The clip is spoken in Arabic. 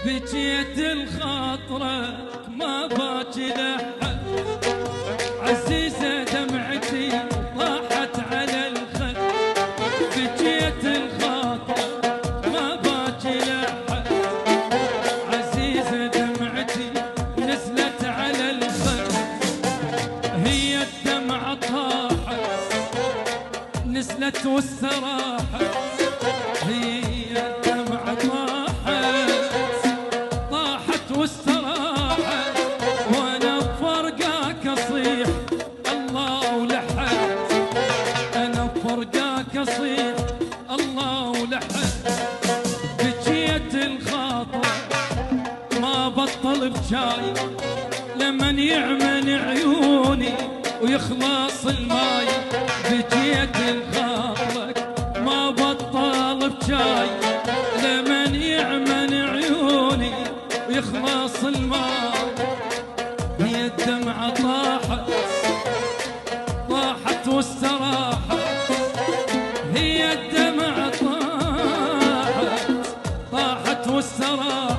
بجيت الخاطرة ما باكي لحد، عزيزة دمعتي طاحت على الخد. بجيت الخاطرة ما باكي لحد، عزيزة دمعتي نزلت على الخد. هي الدمعة طاحت نزلت والسراحة، هي الدمعة طاحت واستراحت، وانا بفرقاك اصيح الله ولحد. انا بفرقاك اصيح الله ولحد. بجيت الخاطر ما بطل بجاي، لمن يعمل عيوني ويخلص الماي. بجيت الخاطرك ما بطل بجاي، لمن يعمل عيوني ويخلص الماي. هي الدمعة طاحت واستراحت، هي الدمعة طاحت واستراحت.